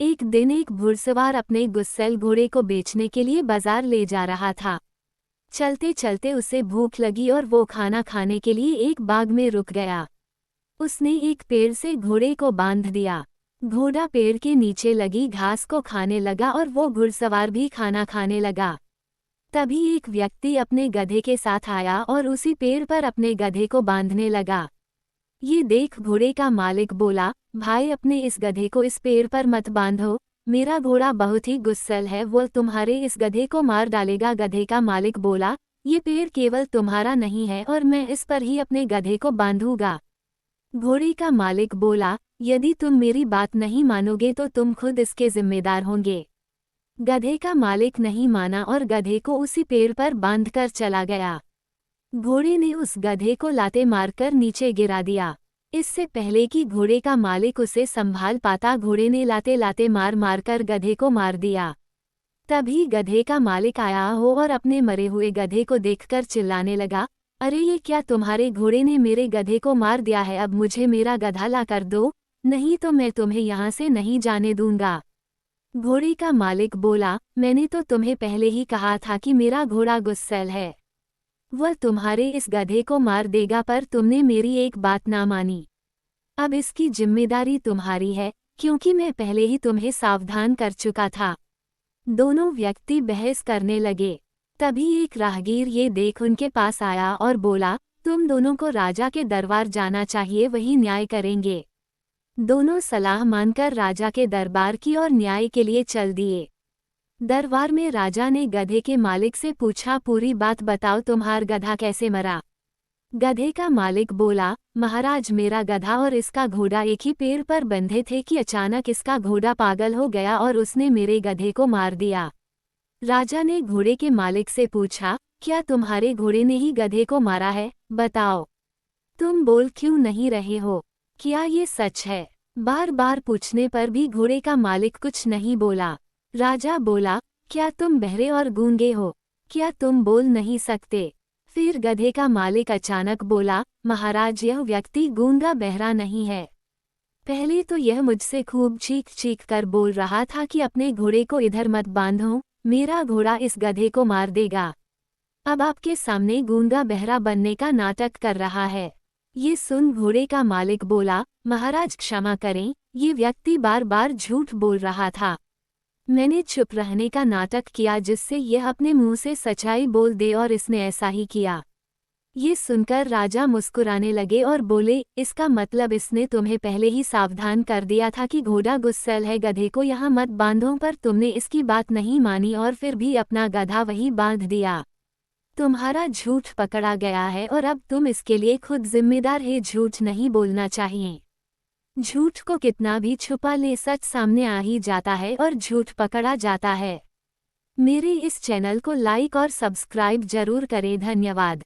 एक दिन एक घुड़सवार अपने गुस्सैल घोड़े को बेचने के लिए बाजार ले जा रहा था। चलते चलते उसे भूख लगी और वो खाना खाने के लिए एक बाग में रुक गया। उसने एक पेड़ से घोड़े को बांध दिया। घोड़ा पेड़ के नीचे लगी घास को खाने लगा और वो घुड़सवार भी खाना खाने लगा। तभी एक व्यक्ति अपने गधे के साथ आया और उसी पेड़ पर अपने गधे को बांधने लगा। ये देख घोड़े का मालिक बोला, भाई अपने इस गधे को इस पेड़ पर मत बांधो, मेरा घोड़ा बहुत ही गुस्सैल है, वो तुम्हारे इस गधे को मार डालेगा। गधे का मालिक बोला, ये पेड़ केवल तुम्हारा नहीं है और मैं इस पर ही अपने गधे को बांधूंगा। घोड़े का मालिक बोला, यदि तुम मेरी बात नहीं मानोगे तो तुम खुद इसके जिम्मेदार होंगे। गधे का मालिक नहीं माना और गधे को उसी पेड़ पर बांधकर चला गया। घोड़े ने उस गधे को लाते मारकर नीचे गिरा दिया। इससे पहले कि घोड़े का मालिक उसे संभाल पाता, घोड़े ने लाते लाते मार मारकर गधे को मार दिया। तभी गधे का मालिक आया हो और अपने मरे हुए गधे को देखकर चिल्लाने लगा, अरे ये क्या, तुम्हारे घोड़े ने मेरे गधे को मार दिया है, अब मुझे मेरा गधा ला कर दो, नहीं तो मैं तुम्हें यहाँ से नहीं जाने दूंगा। घोड़े का मालिक बोला, मैंने तो तुम्हें पहले ही कहा था कि मेरा घोड़ा गुस्सैल है, वह तुम्हारे इस गधे को मार देगा, पर तुमने मेरी एक बात ना मानी। अब इसकी जिम्मेदारी तुम्हारी है, क्योंकि मैं पहले ही तुम्हें सावधान कर चुका था। दोनों व्यक्ति बहस करने लगे। तभी एक राहगीर ये देख उनके पास आया और बोला, तुम दोनों को राजा के दरबार जाना चाहिए, वही न्याय करेंगे। दोनों सलाह मानकर राजा के दरबार की और न्याय के लिए चल दिए। दरबार में राजा ने गधे के मालिक से पूछा, पूरी बात बताओ, तुम्हारा गधा कैसे मरा। गधे का मालिक बोला, महाराज मेरा गधा और इसका घोड़ा एक ही पेड़ पर बंधे थे कि अचानक इसका घोड़ा पागल हो गया और उसने मेरे गधे को मार दिया। राजा ने घोड़े के मालिक से पूछा, क्या तुम्हारे घोड़े ने ही गधे को मारा है, बताओ। तुम बोल क्यों नहीं रहे हो, क्या ये सच है। बार बार पूछने पर भी घोड़े का मालिक कुछ नहीं बोला। राजा बोला, क्या तुम बहरे और गूंगे हो, क्या तुम बोल नहीं सकते। फिर गधे का मालिक अचानक बोला, महाराज यह व्यक्ति गूंगा बहरा नहीं है, पहले तो यह मुझसे खूब चीख चीख कर बोल रहा था कि अपने घोड़े को इधर मत बांधो, मेरा घोड़ा इस गधे को मार देगा। अब आपके सामने गूंगा बहरा बनने का नाटक कर रहा है। ये सुन घोड़े का मालिक बोला, महाराज क्षमा करें, ये व्यक्ति बार बार झूठ बोल रहा था, मैंने चुप रहने का नाटक किया जिससे यह अपने मुंह से सच्चाई बोल दे और इसने ऐसा ही किया। ये सुनकर राजा मुस्कुराने लगे और बोले, इसका मतलब इसने तुम्हें पहले ही सावधान कर दिया था कि घोड़ा गुस्सैल है, गधे को यहाँ मत बांधो, पर तुमने इसकी बात नहीं मानी और फिर भी अपना गधा वहीं बांध दिया। तुम्हारा झूठ पकड़ा गया है और अब तुम इसके लिए खुद जिम्मेदार है। झूठ नहीं बोलना चाहिए। झूठ को कितना भी छुपा ले, सच सामने आ ही जाता है और झूठ पकड़ा जाता है। मेरे इस चैनल को लाइक और सब्सक्राइब जरूर करें। धन्यवाद।